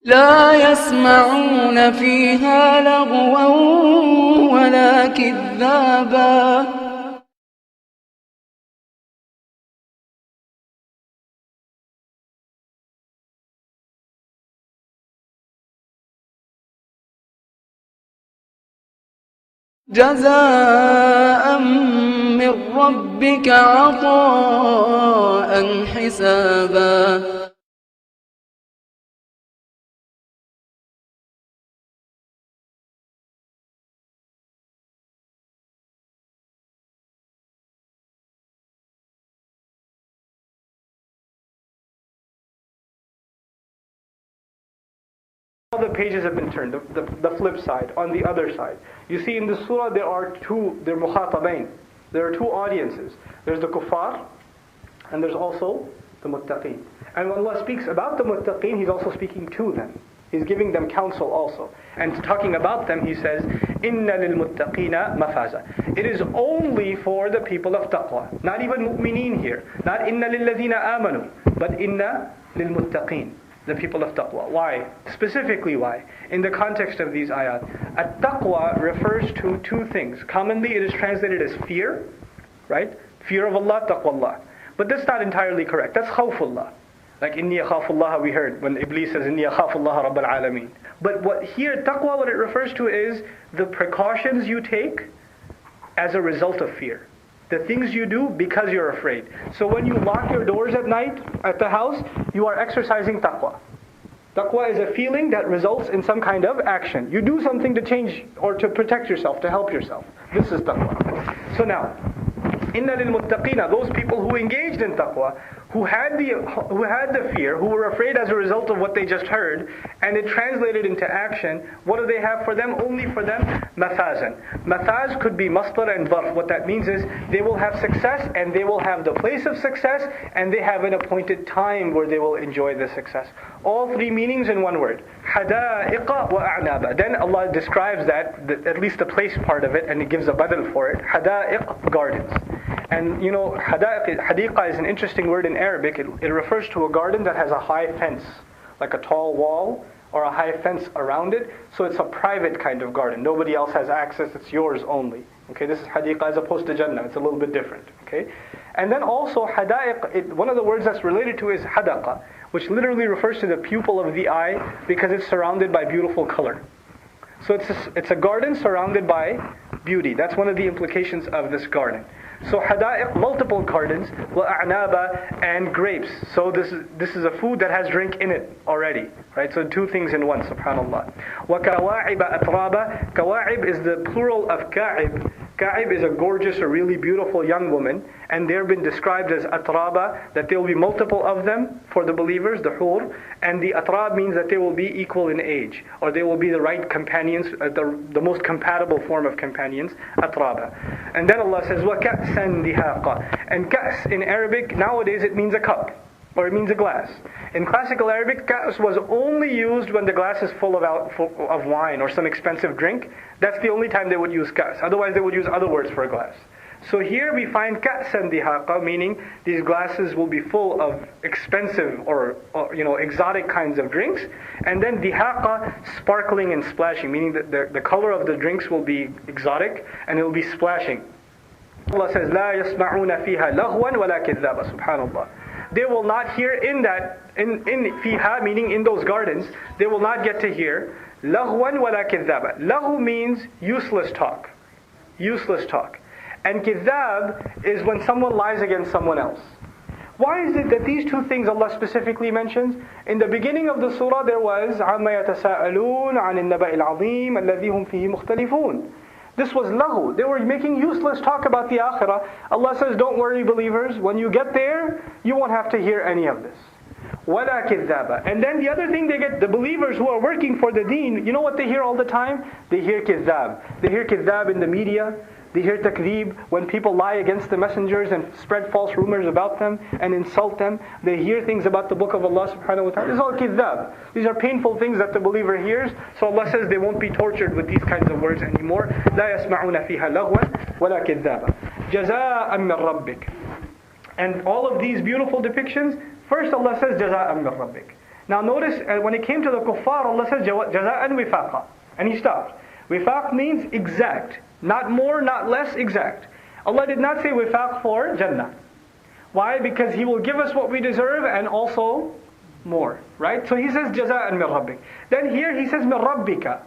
لا يسمعون فيها لغوا ولا كذابا جزاء من ربك عطاء حسابا All the pages have been turned, the flip side, on the other side. You see in the surah there are mukhatabain. There are two audiences. There's the kuffar and there's also the muttaqeen. And when Allah speaks about the muttaqeen, He's also speaking to them. He's giving them counsel also. And talking about them, he says, "Inna lilmuttaqina mafaza." It is only for the people of taqwa. Not even mu'mineen here. Not inna lilladhina amanu, but inna lilmuttaqin, the people of taqwa. Why? Specifically why? In the context of these ayat, at-taqwa refers to two things. Commonly it is translated as fear, right? Fear of Allah, taqwallah. But that's not entirely correct. That's khawfullah. Like inni akhafullah we heard when Iblis says inni akhafullah rabbal alameen. But what here, taqwa, what it refers to is the precautions you take as a result of fear. The things you do because you're afraid. So when you lock your doors at night at the house, you are exercising taqwa. Taqwa is a feeling that results in some kind of action. You do something to change or to protect yourself, to help yourself. This is taqwa. So now, inna lilmuttaqina, those people who engaged in taqwa, who had the fear, who were afraid as a result of what they just heard, and it translated into action, what do they have for them? Only for them, mafazan. Mafaz could be masdar and zarf. What that means is they will have success, and they will have the place of success, and they have an appointed time where they will enjoy the success. All three meanings in one word. Hada'iqa wa a'naba. Then Allah describes that, at least the place part of it, and it gives a badal for it. Hada'iq, gardens. And you know, hadiqa is an interesting word in Arabic. It refers to a garden that has a high fence, like a tall wall or a high fence around it. So it's a private kind of garden. Nobody else has access, it's yours only. Okay, this is hadiqa as opposed to Jannah. It's a little bit different. Okay, and then also hada'iq, one of the words that's related to is hadaqa, which literally refers to the pupil of the eye because it's surrounded by beautiful color. So it's a garden surrounded by beauty. That's one of the implications of this garden. So hada'iq, multiple gardens, wa a'naba, and grapes. So this is a food that has drink in it already, right? So two things in one, subhanallah. Wa kawa'iba atraba. Kawa'ib is the plural of ka'ib. Ka'ib is a gorgeous or really beautiful young woman, and they've been described as atraba, that there will be multiple of them for the believers, the hur, and the atrab means that they will be equal in age, or they will be the right companions, the most compatible form of companions, atraba. And then Allah says, وَكَأْسًا دِهَاقًا. And ka's in Arabic, nowadays it means a cup, or it means a glass. In classical Arabic, ka's was only used when the glass is full of wine or some expensive drink. That's the only time they would use ka's. Otherwise they would use other words for a glass. So here we find ka'san dihaqa, meaning these glasses will be full of expensive or exotic kinds of drinks. And then dihaqa, sparkling and splashing, meaning that the color of the drinks will be exotic and it will be splashing. Allah says, لا يسمعون فيها لغوا ولا كذابا. Subhanallah. They will not hear in fiha, meaning in those gardens, they will not get to hear laghwan wala kidhaba. Lahu means useless talk. Useless talk. And kidhab is when someone lies against someone else. Why is it that these two things Allah specifically mentions? In the beginning of the surah there was amma yatasa'alun 'anil naba'il 'azim alladhi hum fihi mukhtalifun. This was lahu. They were making useless talk about the akhirah. Allah says, don't worry believers, when you get there, you won't have to hear any of this. وَلَا كِذَّابًا. And then the other thing they get, the believers who are working for the deen, you know what they hear all the time? They hear kizzab. They hear kizzab in the media. They hear takdeeb when people lie against the messengers and spread false rumors about them and insult them. They hear things about the book of Allah subhanahu wa ta'ala. This is all kizzab. These are painful things that the believer hears. So Allah says they won't be tortured with these kinds of words anymore. لا يسمعون فيها لغوا ولا كذابا. جزاء من ربك. And all of these beautiful depictions, first Allah says جزاء من ربك. Now notice when it came to the kuffar, Allah says جزاء وفاقا. And He stopped. Wifaq means exact. Not more, not less, exact. Allah did not say wifaq for Jannah. Why? Because He will give us what we deserve and also more. Right? So He says jaza'an min rabbik. Then here He says min rabbika.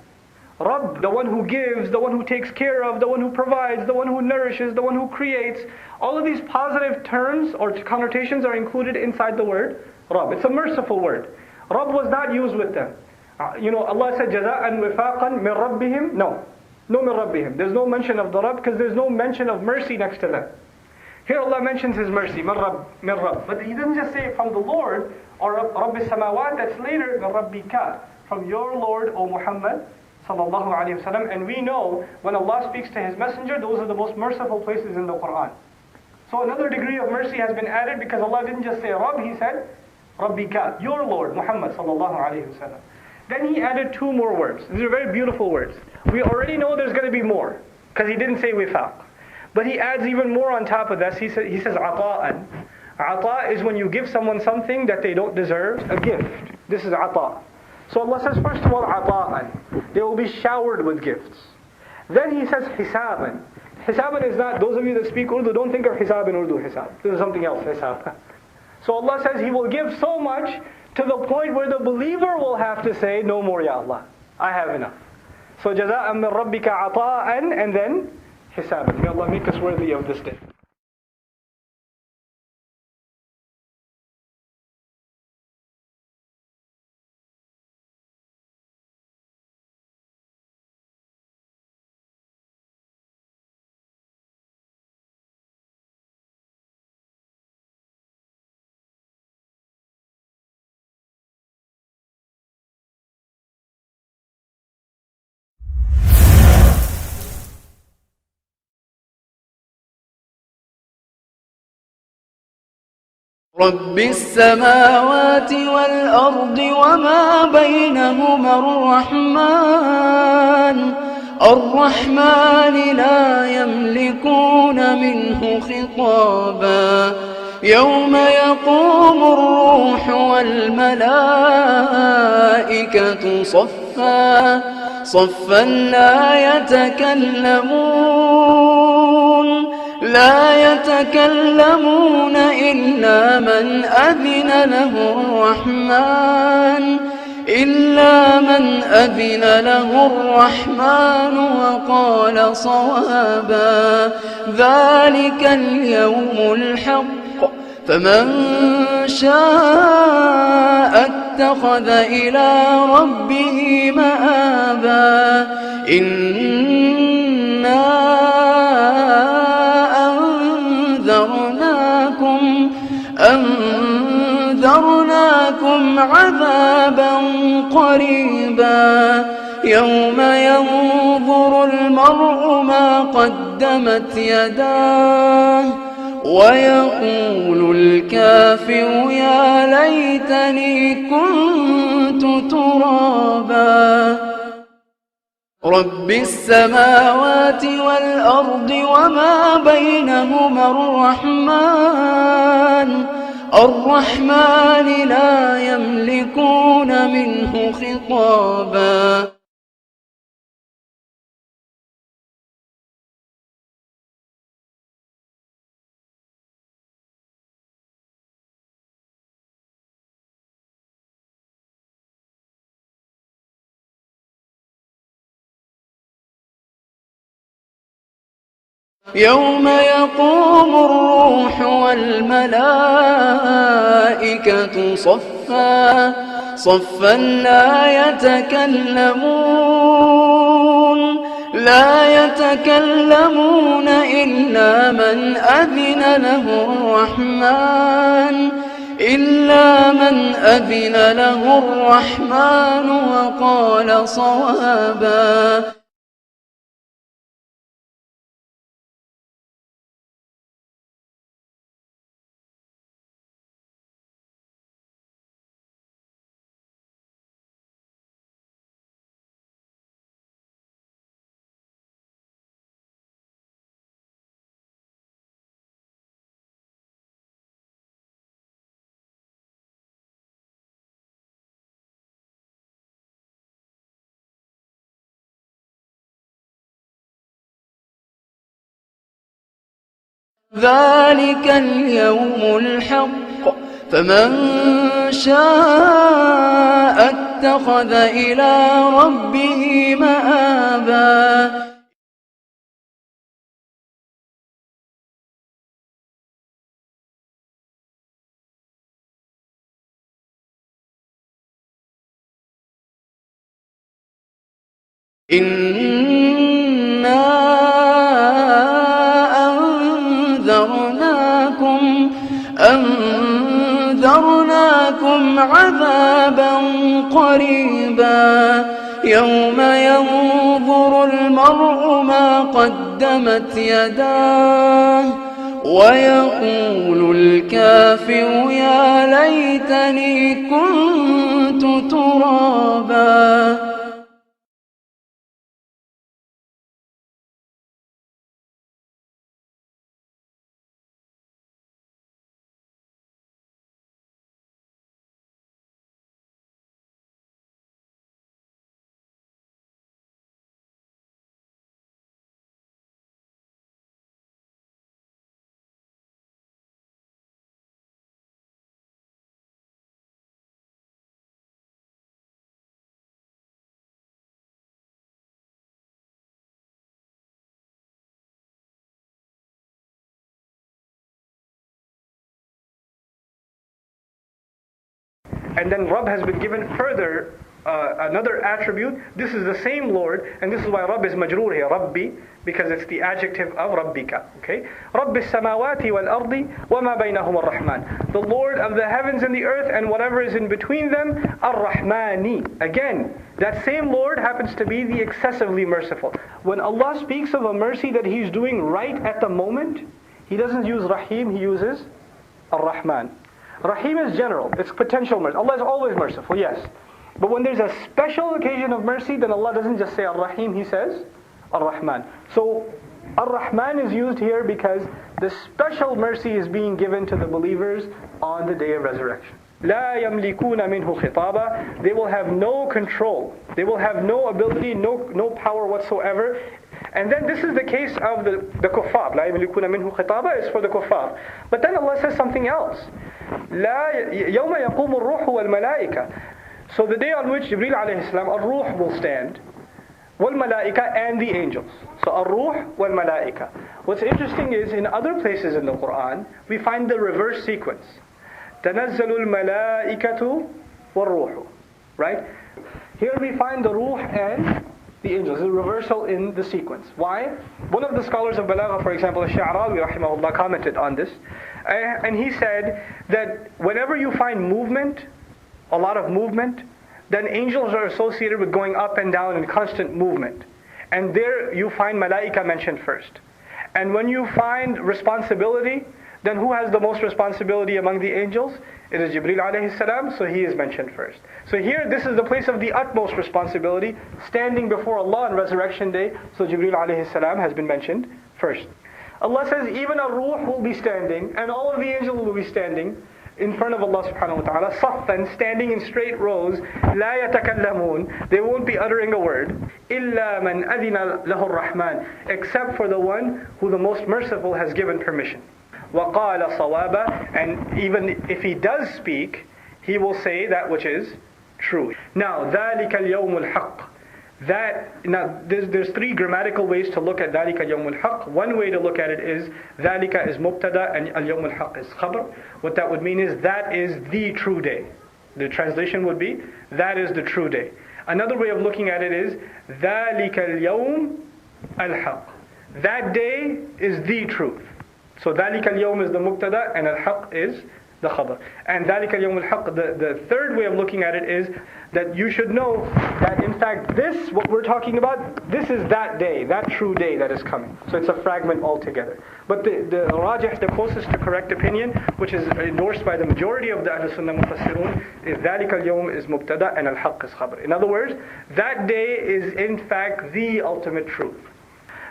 Rabb, the one who gives, the one who takes care of, the one who provides, the one who nourishes, the one who creates. All of these positive terms or connotations are included inside the word Rabb. It's a merciful word. Rabb was not used with them. Allah said jaza'an wifaqan min rabbihim. No min rabbihim. There's no mention of the Rabb because there's no mention of mercy next to them. Here Allah mentions His mercy, min Rabb. But He doesn't just say from the Lord or Rabbis samawat, that's later, min rabbika. From your Lord, O Muhammad sallallahu alayhi wa sallam. And we know when Allah speaks to His messenger, those are the most merciful places in the Quran. So another degree of mercy has been added because Allah didn't just say Rabb, He said Rabbika, your Lord, Muhammad sallallahu alayhi wa sallam. Then he added two more words. These are very beautiful words. We already know there's going to be more, because he didn't say wifaq. But he adds even more on top of this. He says ata'an. Ata is when you give someone something that they don't deserve, a gift. This is ata. So Allah says, first of all, ata'an. They will be showered with gifts. Then he says hisaban. Hisaban is not, those of you that speak Urdu, don't think of hisab in Urdu, hisab. This is something else, hisab. So Allah says He will give so much to the point where the believer will have to say, no more ya Allah, I have enough. So jaza'an min rabbika ata'an, and then hisaban. May Allah make us worthy of this day. رب السماوات والأرض وما بينهما الرحمن لا يملكون منه خطابا يوم يقوم الروح والملائكة صفا لا يتكلمون إلا من أذن له الرحمن وقال صوابا ذلك اليوم الحق فمن شاء اتخذ إلى ربه مآبا إنا أنذرناكم عذابا قريبا يوم ينظر المرء ما قدمت يداه ويقول الكافر يا ليتني كنت ترابا رب السماوات والأرض وما بينهما الرحمن لا يملكون منه خطابا يوم يقوم الروح والملائكة صفا لا يتكلمون إلا من أذن له الرحمن وقال صوابا ذلك اليوم الحق فمن شاء اتخذ إلى ربه مآبا أنذرناكم عذابا قريبا يوم ينظر المرء ما قدمت يداه ويقول الكافر يا ليتني كنت ترابا. And then Rabb has been given further another attribute. This is the same Lord, and this is why Rabb is majroor here, Rabbi, because it's the adjective of Rabbika. Okay? Rabbi samawati wal ardi wa ma baynahum ar-Rahman. The Lord of the heavens and the earth and whatever is in between them, ar-Rahmani. Again, that same Lord happens to be the excessively merciful. When Allah speaks of a mercy that He's doing right at the moment, He doesn't use Rahim, He uses ar-Rahman. Rahim is general, it's potential mercy. Allah is always merciful, yes. But when there's a special occasion of mercy, then Allah doesn't just say Ar-Rahim, He says Ar-Rahman. So Ar-Rahman is used here because the special mercy is being given to the believers on the day of resurrection. لا يملكون منه خطابا. They will have no control. They will have no ability, no power whatsoever. And then this is the case of the kuffar. لا يملكون منه خطابا is for the kuffar. But then Allah says something else. لا يوم يقوم الروح والملائكة. So the day on which Jibreel alayhi salam, ar-ruh will stand, wal-malaika, and the angels. So ar-ruh wal-malaika. What's interesting is in other places in the Quran, we find the reverse sequence. تَنَزَّلُ الْمَلَائِكَةُ وَالْرُوحُ. Right? Here we find the ruh and the angels. There's a reversal in the sequence. Why? One of the scholars of Balagha, for example, Al-Sha'rawi rahimahullah, commented on this. And he said that whenever you find movement, a lot of movement, then angels are associated with going up and down in constant movement. And there you find malaika mentioned first. And when you find responsibility, then who has the most responsibility among the angels? It is Jibreel alayhi salam, so he is mentioned first. So here, this is the place of the utmost responsibility, standing before Allah on Resurrection Day, so Jibreel alayhi salam has been mentioned first. Allah says even a ruh will be standing, and all of the angels will be standing in front of Allah subhanahu wa ta'ala, saffan, standing in straight rows, لا يتكلمون, they won't be uttering a word, إلا من أذن له الرحمن, except for the one who the most merciful has given permission. وقال صوابا, and even if he does speak, he will say that which is true. Now, ذلك اليوم الحق. There's three grammatical ways to look at ذلك اليوم الحق. One way to look at it is ذلك is مبتدا and اليوم الحق is khabar. What that would mean is that is the true day. The translation would be that is the true day. Another way of looking at it is ذلك اليوم الحق. That day is the truth. So ذلك اليوم is the mubtada and al-haq is the khabar. And ذلك اليوم الحق, the third way of looking at it is that you should know that in fact this, what we're talking about, this is that day, that true day that is coming. So it's a fragment altogether. But the rajih, the closest to correct opinion, which is endorsed by the majority of the Ahl Sunnah Mufassirun, is ذلك اليوم is mubtada and al-haq is khabar. In other words, that day is in fact the ultimate truth.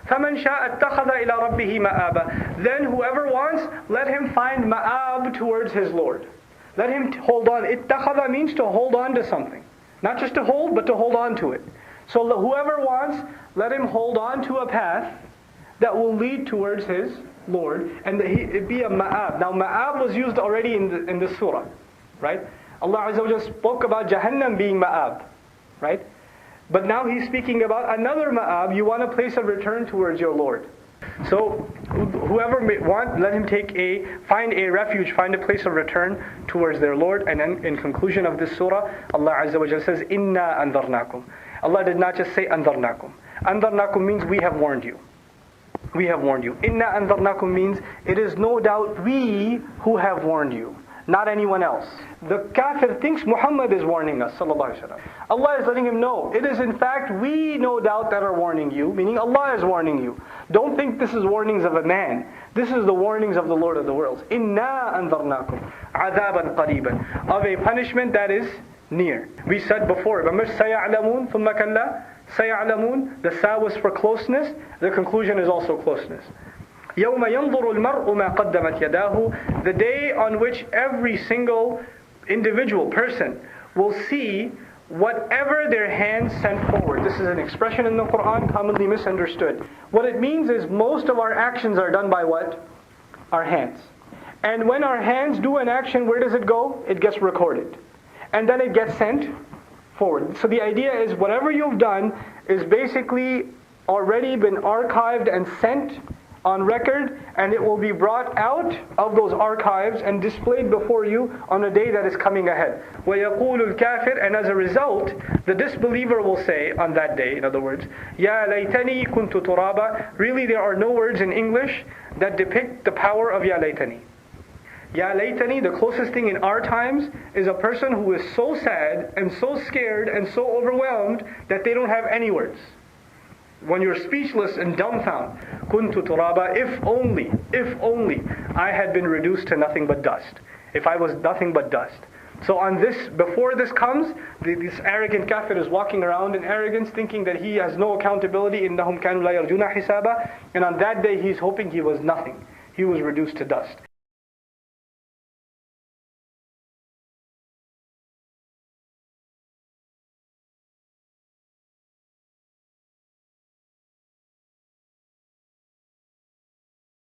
فَمَنْ شَاءَ اتَّخَذَ إِلَىٰ رَبِّهِ مَآبًا. Then whoever wants, let him find ma'ab towards his Lord. Let him hold on. Ittakhadha means to hold on to something. Not just to hold, but to hold on to it. So whoever wants, let him hold on to a path that will lead towards his Lord. And it be a ma'ab. Now ma'ab was used already in the surah. Right? Allah Azza wa Jalla spoke about Jahannam being ma'ab. Right? But now He's speaking about another ma'ab. You want a place of return towards your Lord. So whoever may want, let him find a refuge, find a place of return towards their Lord. And then in conclusion of this surah, Allah Azza wa Jalla says, Inna andarnakum. Allah did not just say andarnakum. Andarnakum means we have warned you. We have warned you. Inna andarnakum means it is no doubt we who have warned you. not anyone else. The kafir thinks Muhammad is warning us, sallallahu alaihi wasallam. Allah is letting him know, it is in fact we no doubt that are warning you, meaning Allah is warning you. Don't think this is warnings of a man. This is the warnings of the Lord of the worlds. Inna anzarnakum adaban qariban, of a punishment that is near. We said before, remember, sayalamun thumma kalla sayalamun, the sa was for closeness, the conclusion is also closeness. يَوْمَ يَنْظُرُ الْمَرْءُ مَا قَدَّمَتْ يَدَاهُ, the day on which every single individual person will see whatever their hands sent forward. This is an expression in the Quran commonly misunderstood. What it means is most of our actions are done by what? Our hands. And when our hands do an action, where does it go? It gets recorded. And then it gets sent forward. So the idea is whatever you've done is basically already been archived and sent on record, and it will be brought out of those archives and displayed before you on a day that is coming ahead. وَيَقُولُ الْكَافِرُ, and as a result, the disbeliever will say on that day, in other words, يَا لَيْتَنِي كُنْتُ تُرَابًا. Really, there are no words in English that depict the power of يَا لَيْتَنِي. Ya laytani, the closest thing in our times, is a person who is so sad and so scared and so overwhelmed that they don't have any words. When you're speechless and dumbfounded, kuntu turaba, if only I had been reduced to nothing but dust. If I was nothing but dust. So on this, before this comes, this arrogant kafir is walking around in arrogance, thinking that he has no accountability. إِنَّهُمْ كَانُوا لَا يَرْجُونَ حِسَابًا. And on that day he's hoping he was nothing. He was reduced to dust.